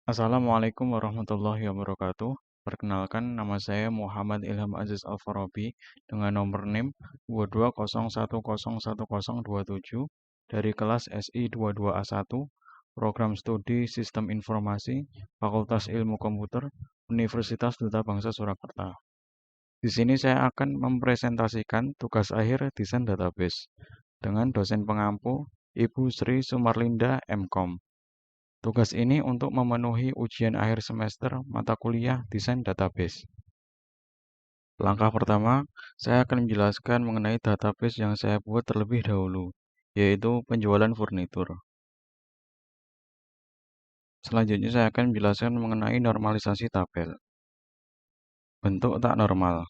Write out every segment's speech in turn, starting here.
Assalamualaikum warahmatullahi wabarakatuh. Perkenalkan, nama saya Muhammad Ilham Aziz Al-Farabi dengan nomor NIM 2201010027 dari kelas SI 22A1, Program Studi Sistem Informasi, Fakultas Ilmu Komputer, Universitas Duta Bangsa Surakarta. Di sini saya akan mempresentasikan tugas akhir desain database dengan dosen pengampu Ibu Sri Sumarlinda MKom. Tugas ini untuk memenuhi ujian akhir semester mata kuliah desain database. Langkah pertama, saya akan menjelaskan mengenai database yang saya buat terlebih dahulu, yaitu penjualan furnitur. Selanjutnya saya akan menjelaskan mengenai normalisasi tabel. Bentuk tak normal.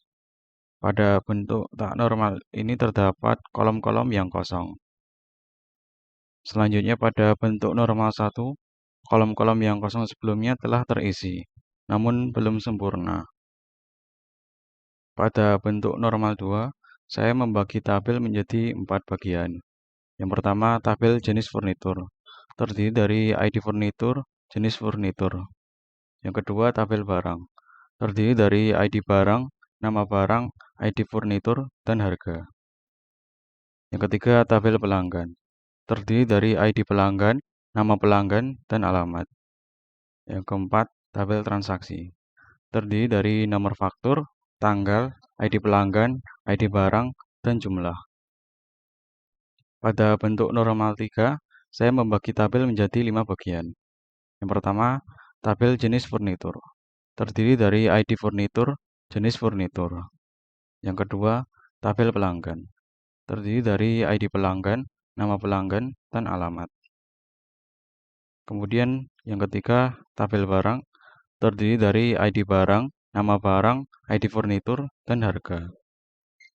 Pada bentuk tak normal ini terdapat kolom-kolom yang kosong. Selanjutnya pada bentuk normal 1, kolom-kolom yang kosong sebelumnya telah terisi, namun belum sempurna. Pada bentuk normal 2, saya membagi tabel menjadi 4 bagian. Yang pertama, tabel jenis furnitur, terdiri dari ID furnitur, jenis furnitur. Yang kedua, tabel barang, terdiri dari ID barang, nama barang, ID furnitur, dan harga. Yang ketiga, tabel pelanggan, terdiri dari ID pelanggan, nama pelanggan, dan alamat. Yang keempat, tabel transaksi, terdiri dari nomor faktur, tanggal, ID pelanggan, ID barang, dan jumlah. Pada bentuk normal 3, saya membagi tabel menjadi 5 bagian. Yang pertama, tabel jenis furnitur, terdiri dari ID furnitur, jenis furnitur. Yang kedua, tabel pelanggan, terdiri dari ID pelanggan, nama pelanggan, dan alamat. Kemudian yang ketiga, tabel barang, terdiri dari ID barang, nama barang, ID furnitur, dan harga.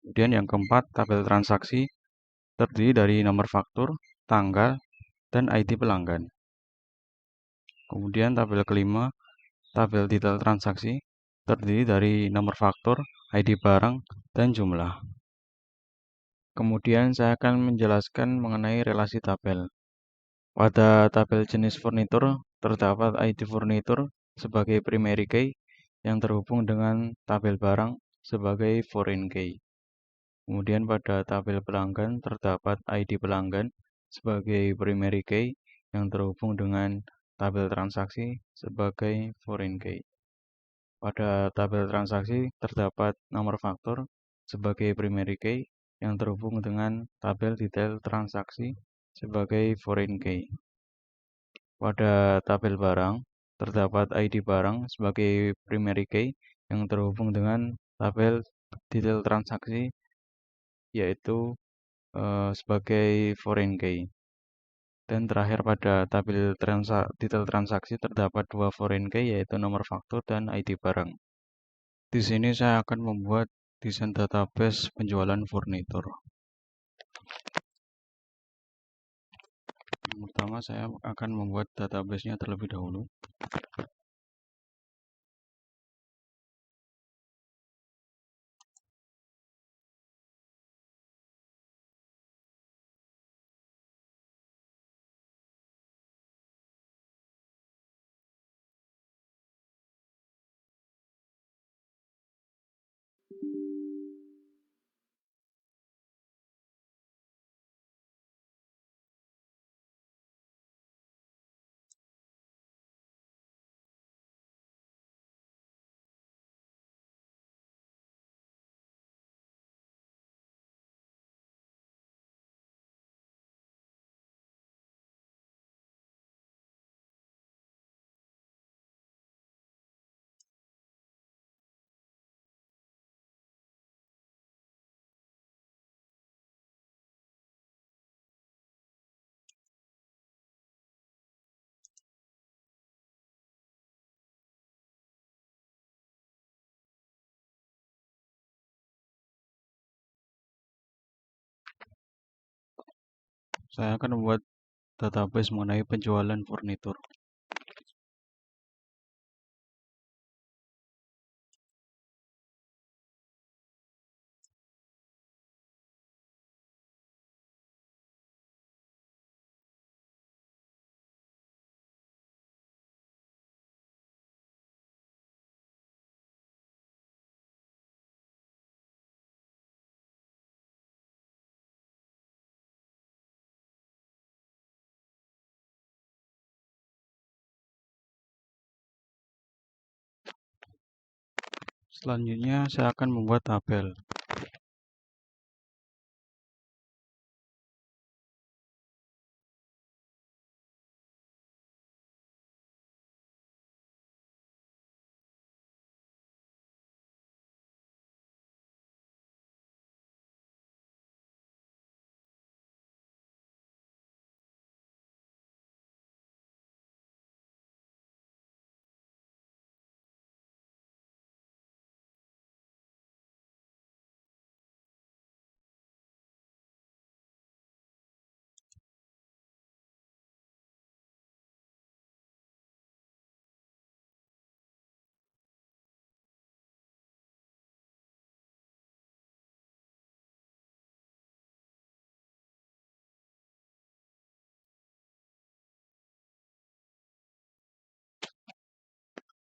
Kemudian yang keempat, tabel transaksi, terdiri dari nomor faktur, tanggal, dan ID pelanggan. Kemudian tabel kelima, tabel detail transaksi, terdiri dari nomor faktur, ID barang, dan jumlah. Kemudian saya akan menjelaskan mengenai relasi tabel. Pada tabel jenis furnitur, terdapat ID furnitur sebagai primary key yang terhubung dengan tabel barang sebagai foreign key. Kemudian pada tabel pelanggan terdapat ID pelanggan sebagai primary key yang terhubung dengan tabel transaksi sebagai foreign key. Pada tabel transaksi terdapat nomor faktur sebagai primary key yang terhubung dengan tabel detail transaksi sebagai foreign key. Pada tabel barang terdapat ID barang sebagai primary key yang terhubung dengan tabel detail transaksi yaitu sebagai foreign key. Dan terakhir pada tabel detail transaksi terdapat 2 foreign key yaitu nomor faktur dan ID barang. Di sini saya akan membuat desain database penjualan furnitur. Yang pertama saya akan membuat database-nya terlebih dahulu. Saya akan membuat database mengenai penjualan furnitur. Selanjutnya saya akan membuat tabel.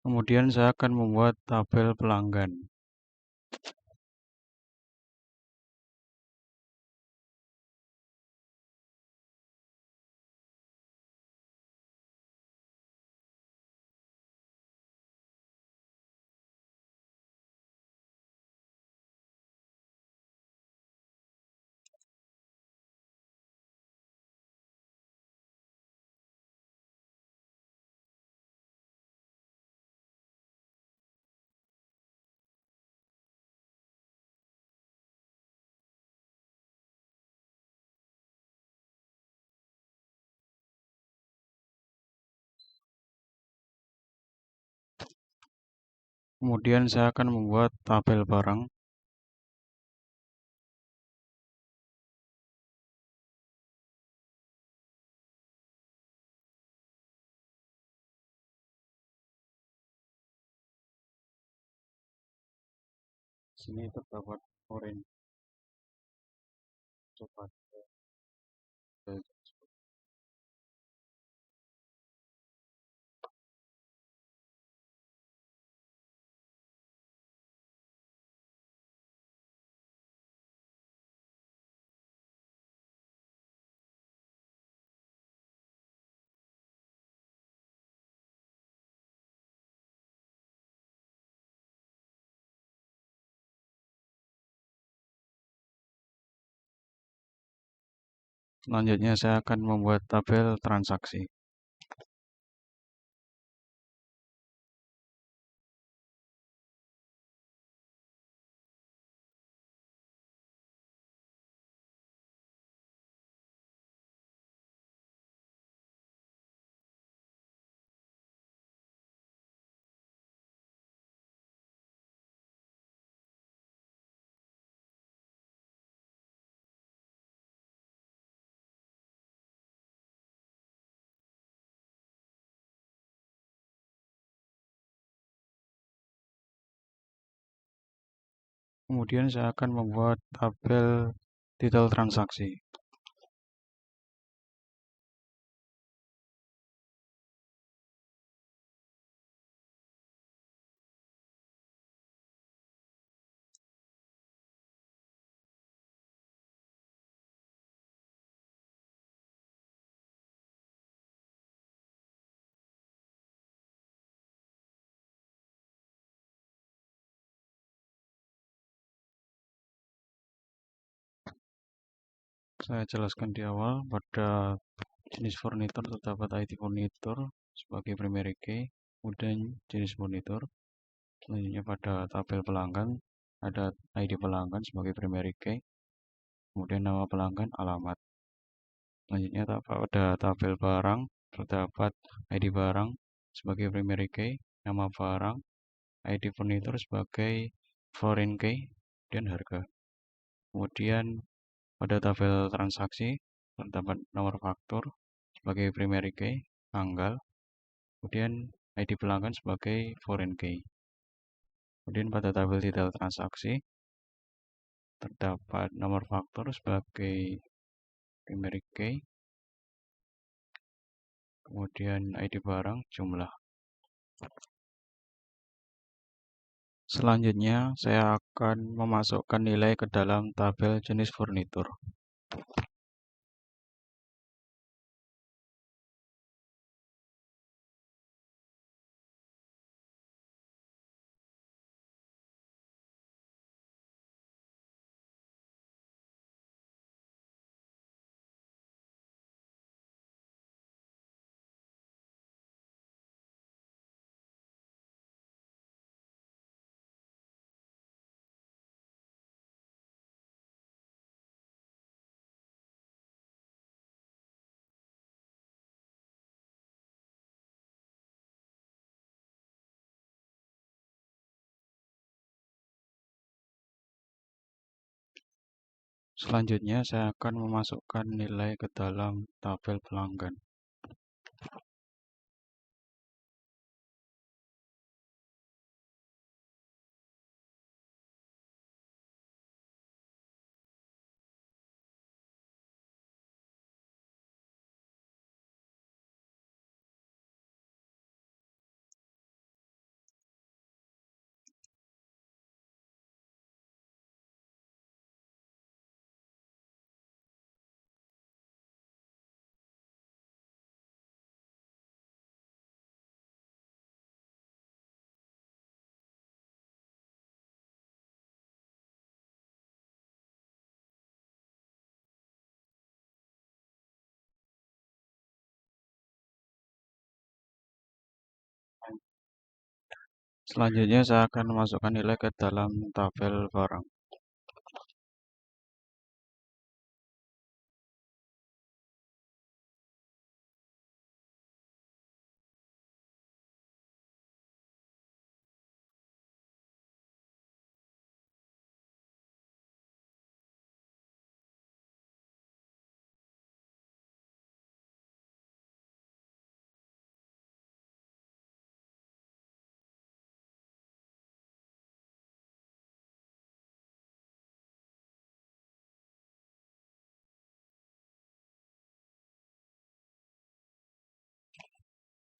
Kemudian saya akan membuat tabel pelanggan. Kemudian saya akan membuat tabel barang. Sini terdapat foreign. Coba. Selanjutnya saya akan membuat tabel transaksi. Kemudian saya akan membuat tabel detail transaksi. Saya jelaskan di awal, pada jenis furnitur terdapat ID furnitur sebagai primary key, kemudian jenis furnitur. Selanjutnya pada tabel pelanggan ada ID pelanggan sebagai primary key, kemudian nama pelanggan, alamat. Selanjutnya pada tabel barang terdapat ID barang sebagai primary key, nama barang, ID furnitur sebagai foreign key, dan harga. Kemudian pada tabel transaksi terdapat nomor faktur sebagai primary key, tanggal, kemudian ID pelanggan sebagai foreign key. Kemudian pada tabel detail transaksi terdapat nomor faktur sebagai primary key, kemudian ID barang, jumlah. Selanjutnya saya akan memasukkan nilai ke dalam tabel jenis furnitur. Selanjutnya saya akan memasukkan nilai ke dalam tabel pelanggan. Selanjutnya saya akan memasukkan nilai ke dalam tabel barang.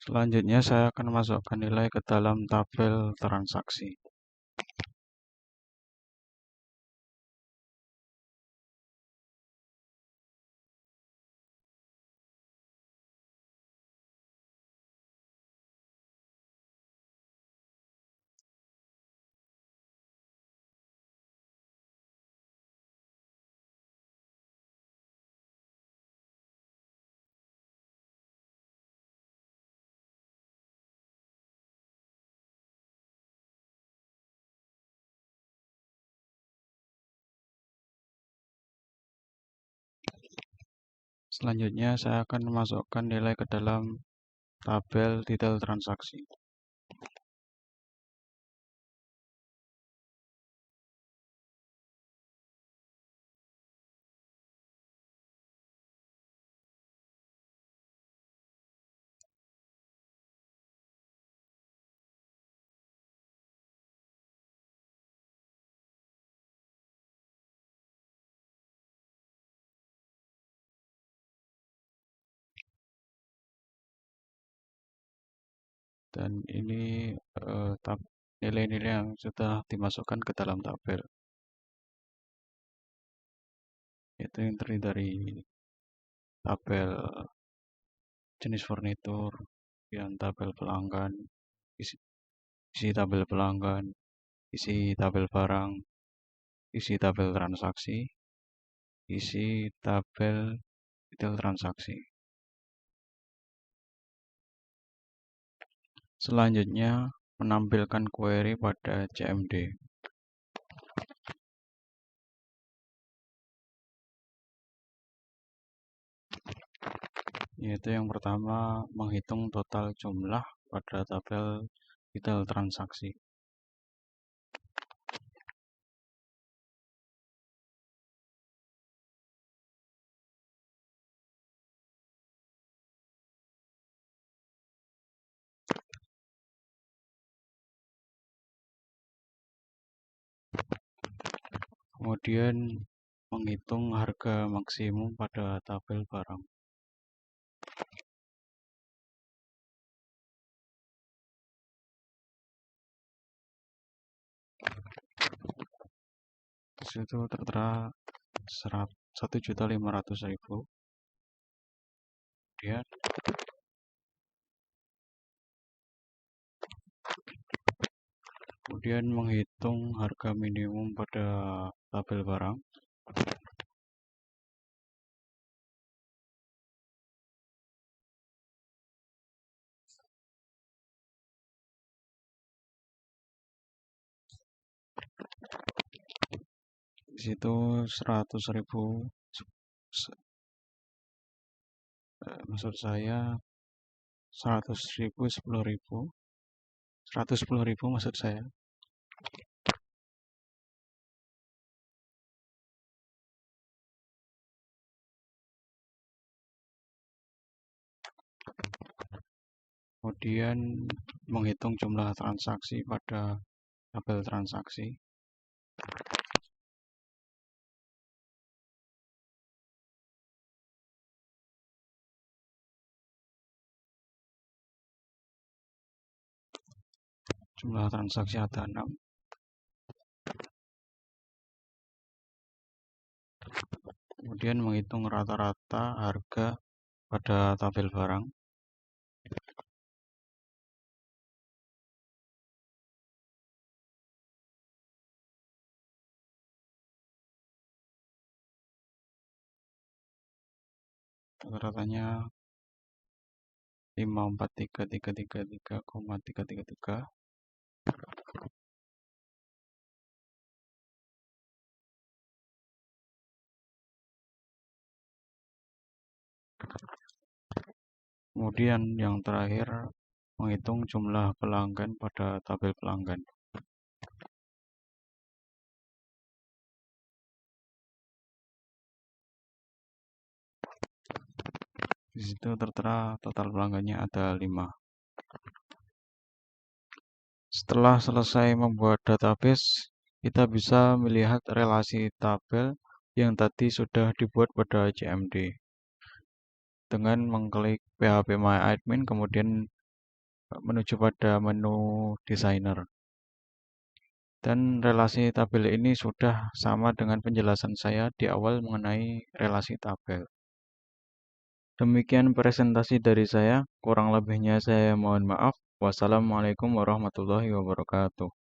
Selanjutnya saya akan masukkan nilai ke dalam tabel transaksi. Selanjutnya saya akan memasukkan nilai ke dalam tabel detail transaksi. Dan ini nilai-nilai yang sudah dimasukkan ke dalam tabel, yaitu yang terdiri dari tabel jenis furnitur, kemudian tabel pelanggan, isi tabel pelanggan, isi tabel barang, isi tabel transaksi, isi tabel detail transaksi. Selanjutnya, menampilkan query pada CMD. Yaitu yang pertama, menghitung total jumlah pada tabel detail transaksi. Kemudian menghitung harga maksimum pada tabel barang. Di situ tertera 1.500.000. Kemudian menghitung harga minimum pada tabel barang. Di situ 100.000, maksud saya 100.000, 10.000, 110.000 maksud saya. kemudian menghitung jumlah transaksi pada tabel transaksi. Jumlah transaksi ada 6. Kemudian menghitung rata-rata harga pada tabel barang. Rata-ratanya 54333,333. Kemudian yang terakhir menghitung jumlah pelanggan pada tabel pelanggan. Di situ tertera total pelanggannya ada 5. Setelah selesai membuat database, kita bisa melihat relasi tabel yang tadi sudah dibuat pada CMD. Dengan mengklik PHP My Admin, kemudian menuju pada menu Designer. Dan relasi tabel ini sudah sama dengan penjelasan saya di awal mengenai relasi tabel. Demikian presentasi dari saya, kurang lebihnya saya mohon maaf. Wassalamualaikum warahmatullahi wabarakatuh.